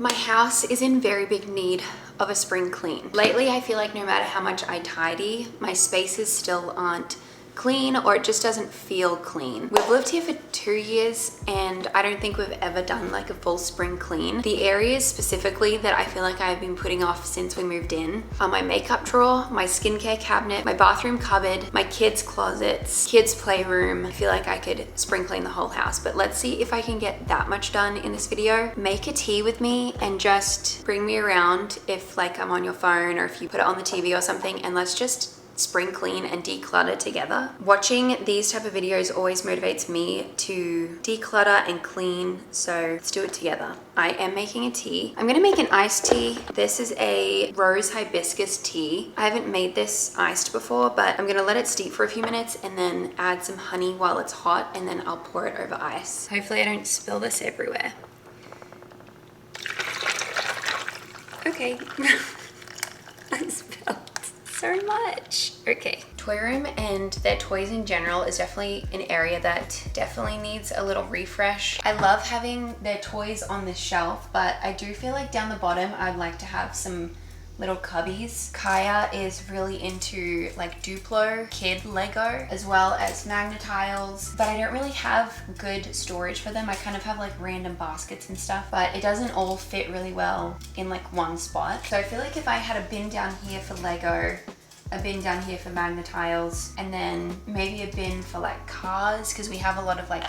My house is in very big need of a spring clean. Lately, I feel like no matter how much I tidy, my spaces still aren't clean, or it just doesn't feel clean. We've lived here for 2 years and I don't think we've ever done like a full spring clean. The areas specifically that I feel like I've been putting off since we moved in are my makeup drawer, my skincare cabinet, my bathroom cupboard, my kids' closets, kids' playroom. I feel like I could spring clean the whole house, but let's see if I can get that much done in this video. Make a tea with me and just bring me around if like I'm on your phone or if you put it on the TV or something, and let's just spring clean and declutter together. Watching these type of videos always motivates me to declutter and clean, so let's do it together. I am making a tea. I'm gonna make an iced tea. This is a rose hibiscus tea. I haven't made this iced before, but I'm gonna let it steep for a few minutes and then add some honey while it's hot, and then I'll pour it over ice. Hopefully I don't spill this everywhere. Okay. I spilled so much. Okay. Toy room and their toys in general is definitely an area that definitely needs a little refresh. I love having their toys on this shelf, but I do feel like down the bottom I'd like to have some little cubbies. Kaya is really into like Duplo kid Lego as well as Magnetiles, but I don't really have good storage for them. I kind of have like random baskets and stuff, but it doesn't all fit really well in like one spot. So I feel like if I had a bin down here for Lego, a bin down here for Magnetiles, and then maybe a bin for like cars, because we have a lot of like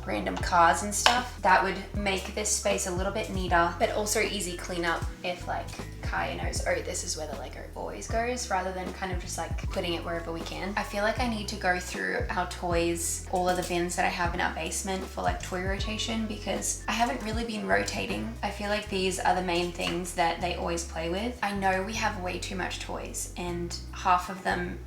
random cars and stuff, that would make this space a little bit neater, but also easy cleanup if like Kaya knows, oh, this is where the Lego always goes, rather than kind of just like putting it wherever we can. I feel like I need to go through our toys, all of the bins that I have in our basement for like toy rotation, because I haven't really been rotating. I feel like these are the main things that they always play with. I know we have way too much toys, and half of them,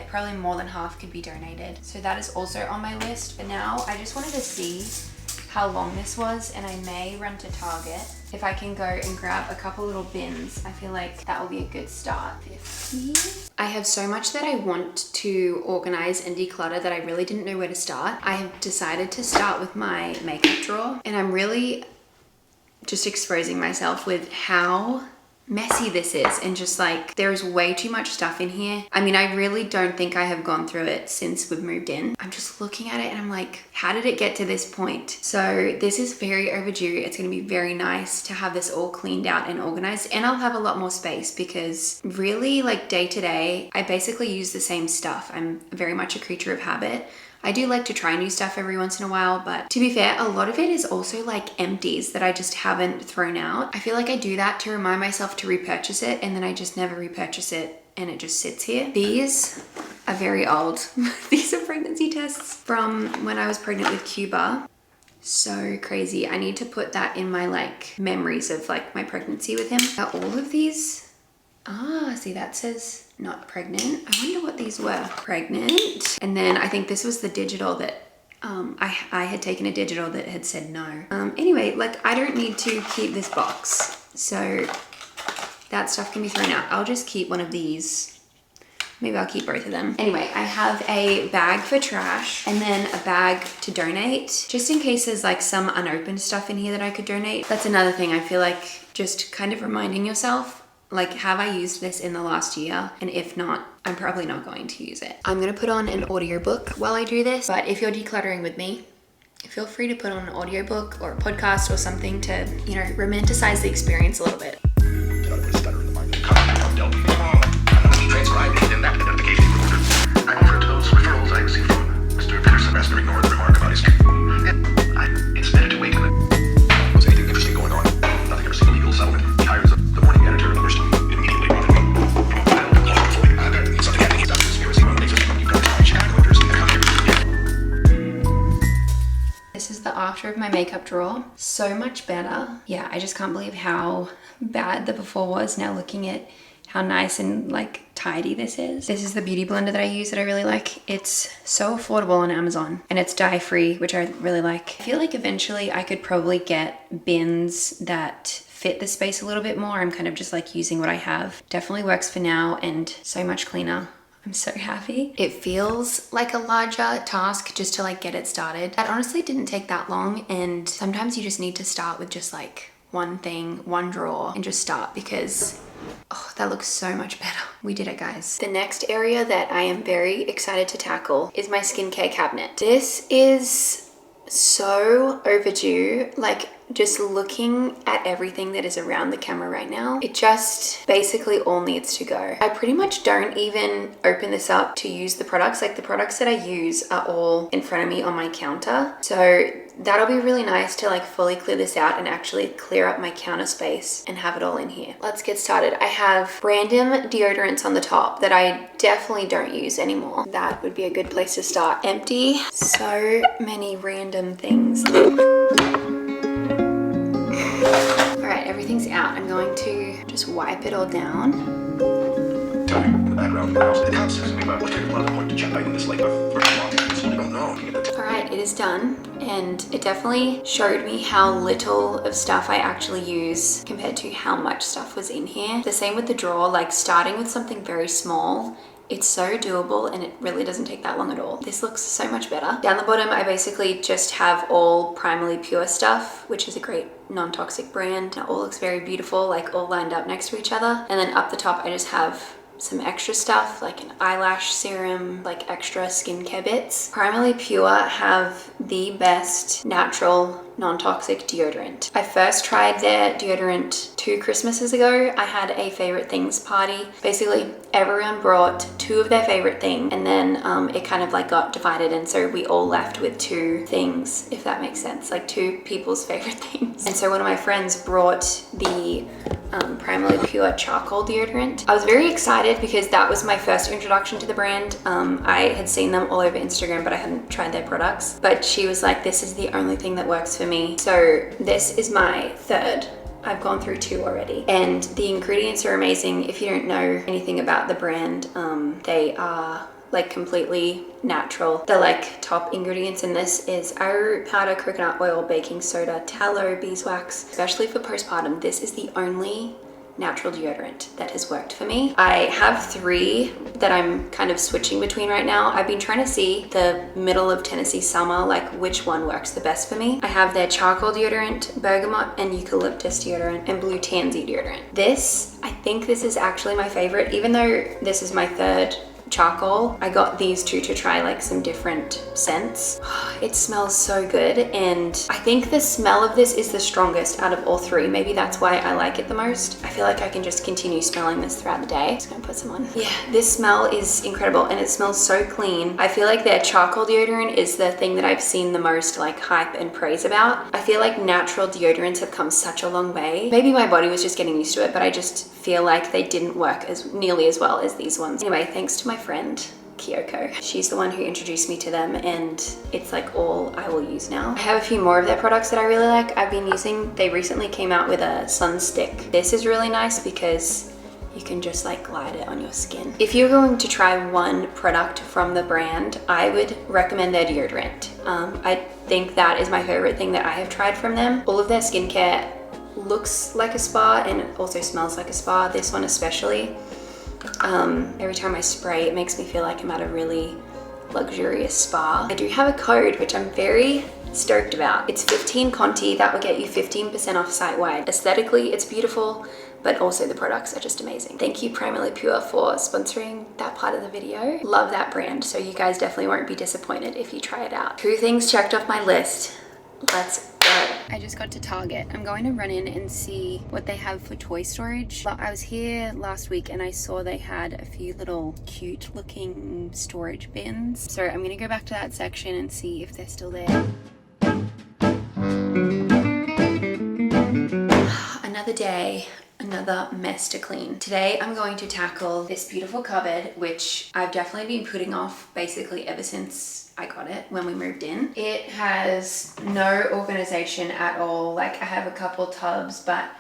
probably more than half, could be donated. So that is also on my list. But now I just wanted to see how long this was, and I may run to Target. If I can go and grab a couple little bins, I feel like that will be a good start. 50. I have so much that I want to organize and declutter that I really didn't know where to start. I have decided to start with my makeup drawer, and I'm really just exposing myself with how messy this is, and just like there's way too much stuff in here. I mean, I really don't think I have gone through it since we've moved in. I'm just looking at it and I'm like, how did it get to this point? So this is very overdue. It's going to be very nice to have this all cleaned out and organized, and I'll have a lot more space, because really like day to day I basically use the same stuff. I'm very much a creature of habit. I do like to try new stuff every once in a while, but to be fair, a lot of it is also like empties that I just haven't thrown out. I feel like I do that to remind myself to repurchase it, and then I just never repurchase it and it just sits here. These are very old. These are pregnancy tests from when I was pregnant with Cuba. So crazy. I need to put that in my like memories of like my pregnancy with him. Are all of these? Ah, see, that says not pregnant. I wonder what these were. Pregnant. And then I think this was the digital that I had taken a digital that had said no. Anyway, like I don't need to keep this box, so that stuff can be thrown out. I'll just keep one of these. Maybe I'll keep both of them. Anyway, I have a bag for trash and then a bag to donate, just in case there's like some unopened stuff in here that I could donate. That's another thing. I feel like just kind of reminding yourself, like, have I used this in the last year? And if not, I'm probably not going to use it. I'm gonna put on an audiobook while I do this, but if you're decluttering with me, feel free to put on an audiobook or a podcast or something to, you know, romanticize the experience a little bit. I offer to those referrals I received from Mr. Pearson as to ignore the remark about his it's better to wait when was anything interesting going on. Nothing ever seen a legal settlement. He hires the morning editor and first immediately brought it in. I bet it's something happening. He's done conspiracy among things that you got chat collectors and This is the after of my makeup drawer. So much better. Yeah, I just can't believe how bad the before was. Now looking at how nice and like tidy this is. This is the beauty blender that I use that I really like. It's so affordable on Amazon, and it's dye free, which I really like. I feel like eventually I could probably get bins that fit the space a little bit more. I'm kind of just like using what I have. Definitely works for now, and so much cleaner. I'm so happy. It feels like a larger task just to like get it started. That honestly didn't take that long, and sometimes you just need to start with just like one thing, one drawer, and just start, because oh, that looks so much better. We did it, guys. The next area that I am very excited to tackle is my skincare cabinet. This is so overdue. Like, just looking at everything that is around the camera right now, it just basically all needs to go. I pretty much don't even open this up to use the products. Like, the products that I use are all in front of me on my counter. So that'll be really nice to like fully clear this out and actually clear up my counter space and have it all in here. Let's get started. I have random deodorants on the top that I definitely don't use anymore. That would be a good place to start. Empty. So many random things. All right, everything's out. I'm going to just wipe it all down. Time in the background of the house. It constantly me about what type of love I want to check in this like for a long time. I don't know. All right, it is done, and it definitely showed me how little of stuff I actually use compared to how much stuff was in here. The same with the drawer, like starting with something very small, it's so doable and it really doesn't take that long at all. This looks so much better. Down the bottom, I basically just have all Primarily Pure stuff, which is a great non-toxic brand. It all looks very beautiful, like all lined up next to each other. And then up the top, I just have some extra stuff like an eyelash serum, like extra skincare bits. Primarily Pure have the best natural non-toxic deodorant. I first tried their deodorant 2 Christmases ago. I had a favorite things party. Basically everyone brought 2 of their favorite things, and then it kind of like got divided, and so we all left with 2 things, if that makes sense, like 2 people's favorite things. And so one of my friends brought the Primarily Pure charcoal deodorant. I was very excited because that was my first introduction to the brand. I had seen them all over Instagram, but I hadn't tried their products. But she was like, this is the only thing that works for me. So this is my 3rd. I've gone through 2 already, and the ingredients are amazing. If you don't know anything about the brand, they are like completely natural. The like top ingredients in this is arrowroot powder, coconut oil, baking soda, tallow, beeswax. Especially for postpartum, this is the only natural deodorant that has worked for me. I have 3 that I'm kind of switching between right now. I've been trying to see the middle of Tennessee summer, like which one works the best for me. I have their charcoal deodorant, bergamot and eucalyptus deodorant, and blue tansy deodorant. This, I think this is actually my favorite, even though this is my 3rd charcoal. I got these 2 to try like some different scents. It smells so good, and I think the smell of this is the strongest out of all 3. Maybe that's why I like it the most. I feel like I can just continue smelling this throughout the day. Just gonna put some on. Yeah, this smell is incredible, and it smells so clean. I feel like their charcoal deodorant is the thing that I've seen the most like hype and praise about. I feel like natural deodorants have come such a long way. Maybe my body was just getting used to it, but I just feel like they didn't work as nearly as well as these ones. Anyway, thanks to my friend Kyoko. She's the one who introduced me to them, and it's like all I will use now. I have a few more of their products that I really like. I've been using, they recently came out with a sun stick. This is really nice because you can just like glide it on your skin. If you're going to try one product from the brand, I would recommend their deodorant. I think that is my favorite thing that I have tried from them. All of their skincare looks like a spa and it also smells like a spa. This one especially. Every time I spray, it makes me feel like I'm at a really luxurious spa. I do have a code, which I'm very stoked about. It's 15 Conte. That will get you 15% off site-wide. Aesthetically, it's beautiful, but also the products are just amazing. Thank you Primarily Pure for sponsoring that part of the video. Love that brand, so you guys definitely won't be disappointed if you try it out. 2 things checked off my list. Let's go. I just got to Target. I'm going to run in and see what they have for toy storage. I was here last week and I saw they had a few little cute looking storage bins. So I'm gonna go back to that section and see if they're still there. Another day, another mess to clean. Today I'm going to tackle this beautiful cupboard, which I've definitely been putting off basically ever since I got it when we moved in. It has no organization at all. Like I have a couple tubs, but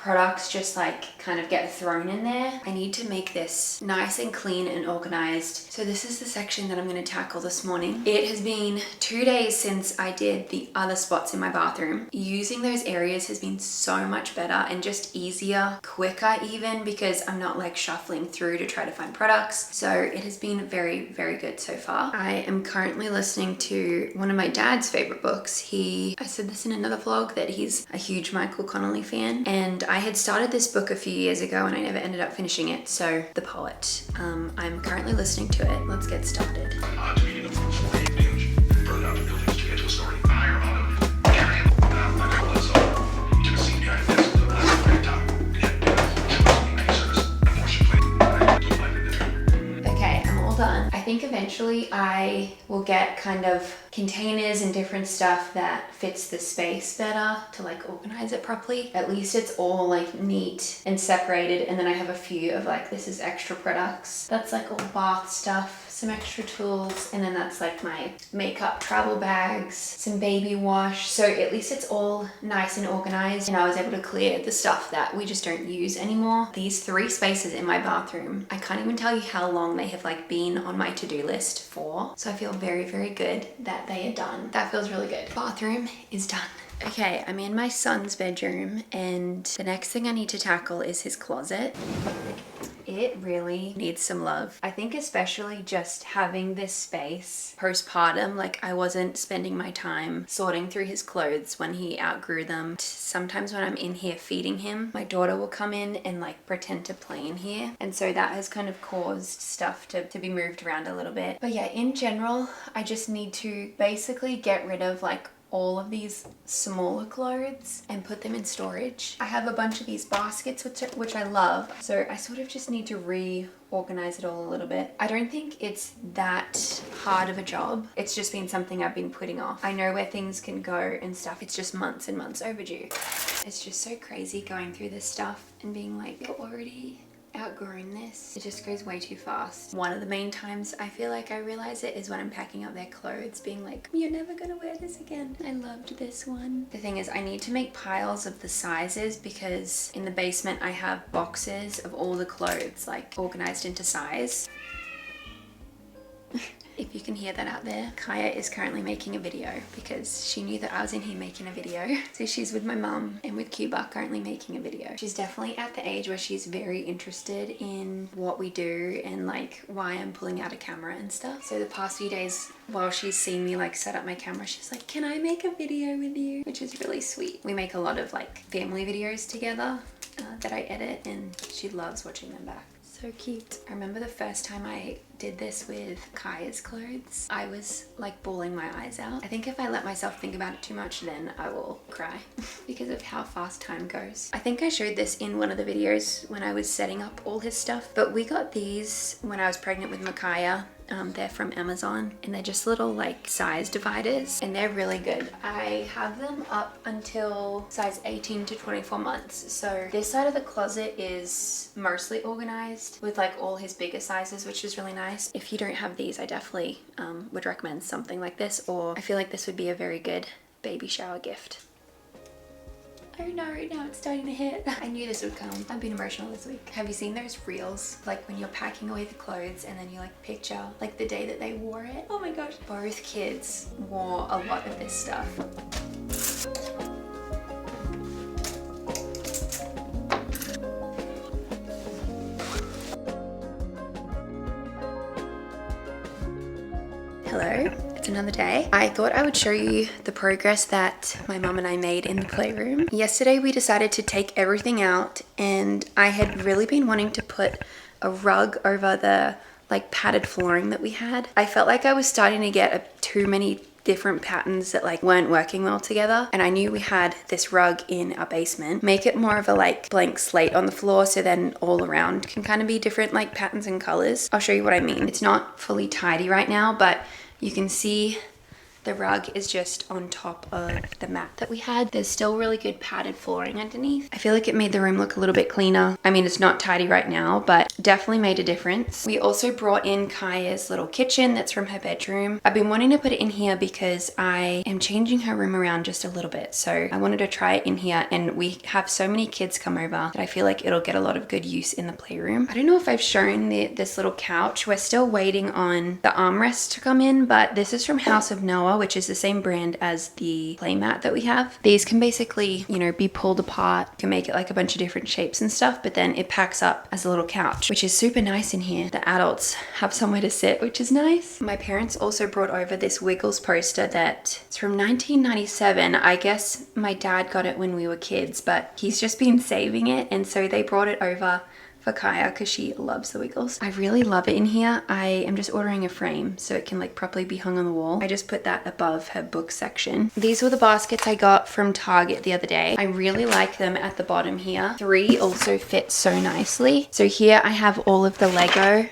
products just like kind of get thrown in there. I need to make this nice and clean and organized. So this is the section that I'm going to tackle this morning. It has been 2 days since I did the other spots in my bathroom. Using those areas has been so much better and just easier, quicker even, because I'm not like shuffling through to try to find products. So it has been very, very good so far. I am currently listening to one of my dad's favorite books. I said this in another vlog that he's a huge Michael Connelly fan, and I had started this book a few years ago and I never ended up finishing it. So The Poet. I'm currently listening to it. Let's get started. Odds meeting of 4-8 binge. Burned out the buildings to get to a story. A higher amount of carrying. I call it so. You took a seat behind this. The last very top. Yeah. Any service. Abortion plate. Okay, I'm all done. I think eventually I will get kind of containers and different stuff that fits the space better to like organize it properly. At least it's all like neat and separated, and then I have a few of like, this is extra products. That's like all bath stuff, some extra tools, and then that's like my makeup travel bags, some baby wash. So at least it's all nice and organized, and I was able to clear the stuff that we just don't use anymore. These 3 spaces in my bathroom, I can't even tell you how long they have like been on my to-do list for. So I feel very, very good that they are done. That feels really good. Bathroom is done. Okay, I'm in my son's bedroom, and the next thing I need to tackle is his closet. It really needs some love. I think especially just having this space postpartum, like I wasn't spending my time sorting through his clothes when he outgrew them. Sometimes when I'm in here feeding him, my daughter will come in and like pretend to play in here. And so that has kind of caused stuff to be moved around a little bit. But yeah, in general, I just need to basically get rid of like all of these smaller clothes and put them in storage. I have a bunch of these baskets which I love, so I sort of just need to reorganize it all a little bit. I don't think it's that hard of a job. It's just been something I've been putting off. I know where things can go and stuff. It's just months and months overdue. It's just so crazy going through this stuff and being like, you're already outgrowing this. It just goes way too fast. One of the main times I feel like I realize it is when I'm packing up their clothes, being like, you're never gonna wear this again. I loved this one. The thing is, I need to make piles of the sizes, because in the basement I have boxes of all the clothes like organized into size. If you can hear that out there, Kaya is currently making a video because she knew that I was in here making a video. So she's with my mum and with Cuba currently making a video. She's definitely at the age where she's very interested in what we do and like why I'm pulling out a camera and stuff. So the past few days while she's seen me like set up my camera, she's like, can I make a video with you? Which is really sweet. We make a lot of like family videos together that I edit, and she loves watching them back. So cute. I remember the first time I did this with Kaya's clothes, I was like bawling my eyes out. I think if I let myself think about it too much, then I will cry because of how fast time goes. I think I showed this in one of the videos when I was setting up all his stuff, but we got these when I was pregnant with Micaiah. They're from Amazon, and they're just little like size dividers, and they're really good. I have them up until size 18 to 24 months. So this side of the closet is mostly organized with like all his bigger sizes, which is really nice. If you don't have these, I definitely would recommend something like this, or I feel like this would be a very good baby shower gift. Oh no, now it's starting to hit. I knew this would come. I've been emotional this week. Have you seen those reels? Like when you're packing away the clothes and then you like picture like the day that they wore it. Oh my gosh. Both kids wore a lot of this stuff. Hello. It's another day. I thought I would show you the progress that my mum and I made in the playroom. Yesterday we decided to take everything out, and I had really been wanting to put a rug over the like padded flooring that we had. I felt like I was starting to get too many different patterns that like weren't working well together, and I knew we had this rug in our basement. Make it more of a like blank slate on the floor, so then all around can kind of be different like patterns and colors. I'll show you what I mean. It's not fully tidy right now, but you can see The rug is just on top of the mat that we had. There's still really good padded flooring underneath. I feel like it made the room look a little bit cleaner. I mean, it's not tidy right now, but definitely made a difference. We also brought in Kaya's little kitchen that's from her bedroom. I've been wanting to put it in here because I am changing her room around just a little bit. So I wanted to try it in here, and we have so many kids come over that I feel like it'll get a lot of good use in the playroom. I don't know if I've shown this little couch. We're still waiting on the armrest to come in, but this is from House of Noah, which is the same brand as the playmat that we have. These can basically, you know, be pulled apart. You can make it like a bunch of different shapes and stuff, but then it packs up as a little couch, which is super nice in here. The adults have somewhere to sit, which is nice. My parents also brought over this Wiggles poster that it's from 1997. I guess my dad got it when we were kids, but he's just been saving it, and so they brought it over for Kaya because she loves the Wiggles. I really love it in here. I am just ordering a frame so it can like properly be hung on the wall. I just put that above her book section. These were the baskets I got from Target the other day. I really like them at the bottom here. 3 also fit so nicely. So here I have all of the Lego,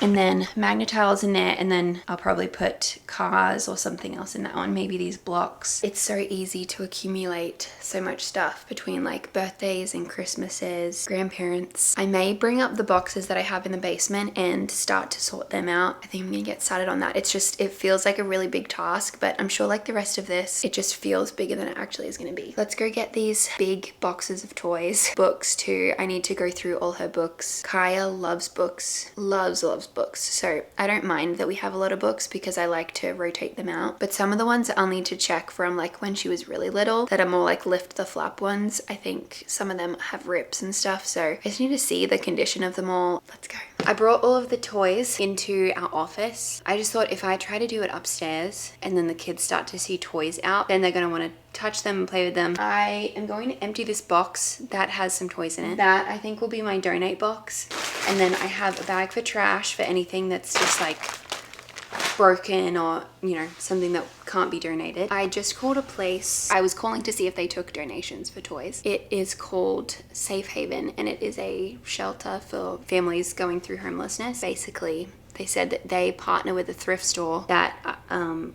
and then Magnetiles in there, and then I'll probably put cars or something else in that one, maybe these blocks. It's so easy to accumulate so much stuff between like birthdays and Christmases, grandparents. I may bring up the boxes that I have in the basement and start to sort them out. I think I'm gonna get started on that. It's just, it feels like a really big task, but I'm sure like the rest of this, it just feels bigger than it actually is gonna be. Let's go get these big boxes of toys. Books too, I need to go through all her books. Kaya loves books, loves books, so I don't mind that we have a lot of books because I like to rotate them out, but some of the ones I'll need to check from like when she was really little that are more like lift the flap ones. I think some of them have rips and stuff, so I just need to see the condition of them all. Let's go. I brought all of the toys into our office. I just thought if I try to do it upstairs and then the kids start to see toys out, then they're going to want to touch them and play with them. I am going to empty this box that has some toys in it. That I think will be my donate box. And then I have a bag for trash for anything that's just like broken or, you know, something that can't be donated. I just called a place. I was calling to see if they took donations for toys. It is called Safe Haven, and it is a shelter for families going through homelessness. Basically, they said that they partner with a thrift store that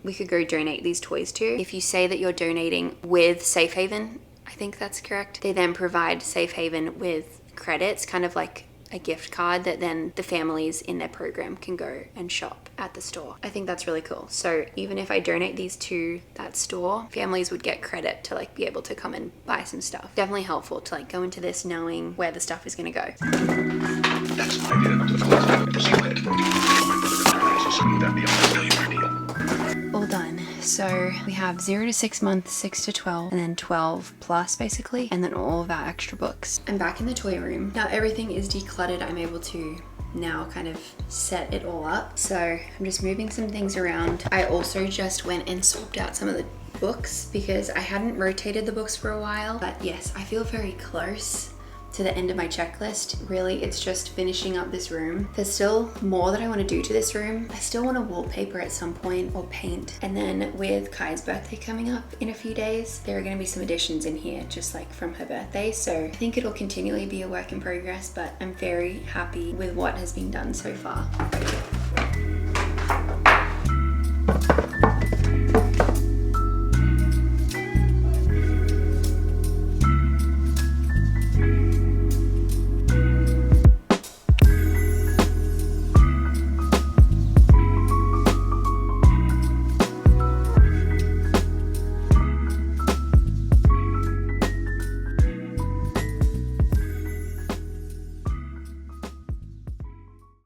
we could go donate these toys to. If you say that you're donating with Safe Haven, I think that's correct, they then provide Safe Haven with credits, kind of like a gift card that then the families in their program can go and shop at the store. I think that's really cool. So even if I donate these to that store, families would get credit to like be able to come and buy some stuff. Definitely helpful to like go into this knowing where the stuff is going to go. That's my idea of the philosophy. Proceed with it. I also assume that beyond this millionaire deal. All done. So we have 0 to 6 months, 6 to 12, and then 12 plus basically, and then all of our extra books. I'm back in the toy room. Now everything is decluttered. I'm able to now kind of set it all up. So I'm just moving some things around. I also just went and swapped out some of the books because I hadn't rotated the books for a while. But yes, I feel very close to the end of my checklist. Really, it's just finishing up this room. There's still more that I want to do to this room. I still want to wallpaper at some point or paint. And then with Kai's birthday coming up in a few days, there are going to be some additions in here just like from her birthday. So I think it'll continually be a work in progress, but I'm very happy with what has been done so far.